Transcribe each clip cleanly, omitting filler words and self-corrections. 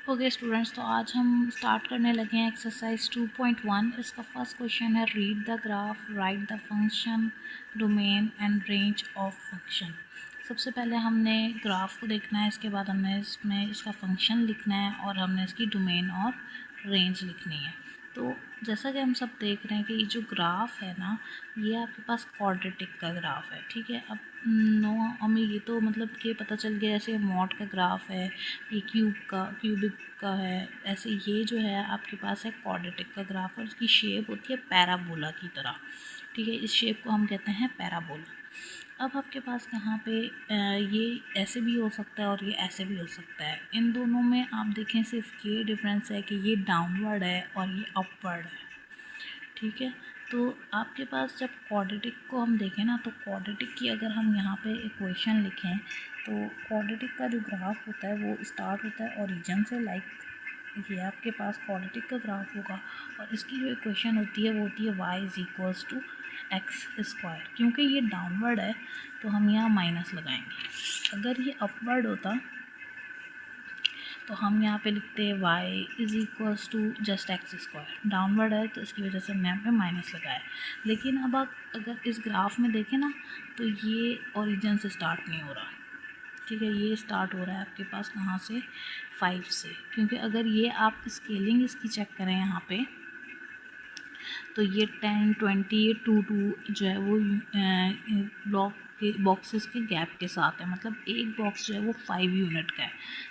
Okay students, तो आज हम स्टार्ट करने लगे हैं एक्सरसाइज 2.1। इसका फर्स्ट क्वेश्चन है read the graph, right the function, domain and range of function. सबसे पहले हमने ग्राफ को देखना है, इसके बाद हमने इसमें इसका फंक्शन लिखना है और हमने इसकी डोमेन और रेंज लिखनी है। तो जैसा कि हम सब देख रहे हैं कि ये जो ग्राफ है ना, ये आपके पास क्वाड्रेटिक का ग्राफ है। ठीक है, अब नो हमें ये तो मतलब कि पता चल गया जैसे मॉड का ग्राफ है, ये क्यूबिक का है, ऐसे ये जो है आपके पास है क्वाड्रेटिक का ग्राफ और इसकी शेप होती है पैराबोला की तरह। ठीक है, इस शेप को हम कहते हैं पैराबोला। अब आपके पास यहाँ पे ये ऐसे भी हो सकता है और ये ऐसे भी हो सकता है। इन दोनों में आप देखें सिर्फ ये डिफरेंस है कि ये डाउनवर्ड है और ये अपवर्ड है। ठीक है, तो आपके पास जब क्वाड्रेटिक को हम देखें ना, तो क्वाड्रेटिक की अगर हम यहाँ पे इक्वेशन लिखें तो क्वाड्रेटिक का जो ग्राफ होता है वो स्टार्ट होता है ओरिजिन से। लाइक ये आपके पास क्वाड्रेटिक का ग्राफ होगा और इसकी जो इक्वेशन होती है वो होती है y is equals to x square. क्योंकि ये डाउनवर्ड है तो हम यहाँ माइनस लगाएंगे। अगर ये अपवर्ड होता तो हम यहाँ पे लिखते हैं y is equals to just x square. Downward है तो इसकी वजह से हमने यहाँ पे माइनस लगाया। लेकिन अब आप अगर इस ग्राफ में देखें ना, तो ये ओरिजिन से स्टार्ट नहीं हो रहा। ठीक है, ये स्टार्ट हो रहा है आपके पास कहाँ से, 5 से। क्योंकि अगर ये आप स्केलिंग इसकी चेक करें यहाँ पे, तो ये 10, 20, 2 जो है वो ब्लॉक के बॉक्सेस के गैप के साथ है। मतलब एक बॉक्स जो है वो 5 यूनिट का है,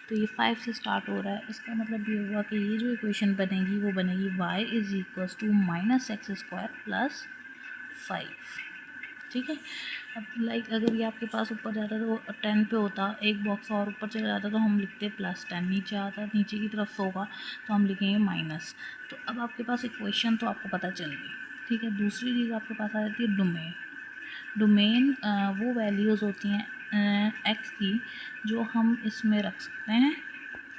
तो ये 5 से स्टार्ट हो रहा है। इसका मतलब ये हुआ कि ये जो इक्वेशन बनेगी वो बनेगी y is equals to minus x square plus 5। ठीक है, अब लाइक अगर ये आपके पास ऊपर जाता तो 10 पे होता, एक बॉक्स और ऊपर चला जाता तो हम लिखते +10, नीचे आता नीचे की तरफ होगा तो हम लिखेंगे माइनस। तो अब आपके पास इक्वेशन तो आपको पता चल गई। ठीक है, दूसरी चीज़ आपके पास आ जाती है डोमेन। डोमेन वो वैल्यूज़ होती हैं एक्स की जो हम इसमें रख सकते हैं।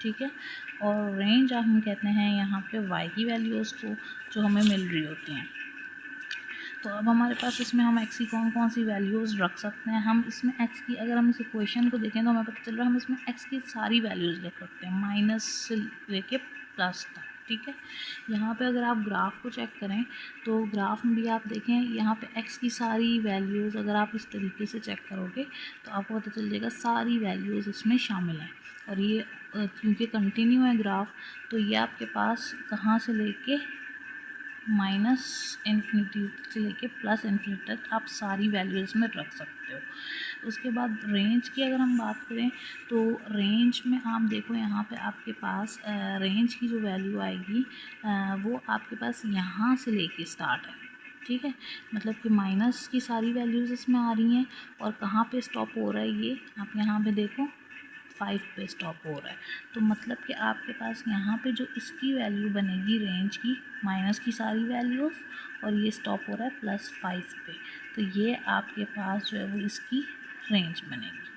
ठीक है, और रेंज हम कहते हैं यहाँ पे वाई की वैल्यूज़ को जो हमें मिल रही होती हैं। तो अब हमारे पास इसमें हम एक्स की कौन कौन सी वैल्यूज़ रख सकते हैं। हम इसमें एक्स की अगर हम इस इक्वेशन को देखें तो हमें पता चल रहा है हम इसमें एक्स की सारी वैल्यूज़ लिख सकते हैं, माइनस से लेके प्लस तक। ठीक है, यहाँ पे अगर आप ग्राफ को चेक करें तो ग्राफ में भी आप देखें यहाँ पे एक्स की सारी वैल्यूज़ अगर आप इस तरीके से चेक करोगे तो आपको पता चल जाएगा सारी वैल्यूज़ इसमें शामिल हैं। और ये क्योंकि कंटिन्यू है ग्राफ, तो ये आपके पास कहाँ से लेके माइनस इन्फिनिटी से लेके प्लस इन्फिनिटी तक आप सारी वैल्यूज़ में रख सकते हो। उसके बाद रेंज की अगर हम बात करें तो रेंज में आप देखो यहाँ पे आपके पास रेंज की जो वैल्यू आएगी वो आपके पास यहाँ से लेके स्टार्ट है। ठीक है, मतलब कि माइनस की सारी वैल्यूज़ इसमें आ रही हैं और कहाँ पे स्टॉप हो रहा है ये आप यहाँ पे देखो 5 पे स्टॉप हो रहा है। तो मतलब कि आपके पास यहाँ पे जो इसकी वैल्यू बनेगी रेंज की, माइनस की सारी वैल्यूज़ और ये स्टॉप हो रहा है +5 पे, तो ये आपके पास जो है वो इसकी रेंज बनेगी।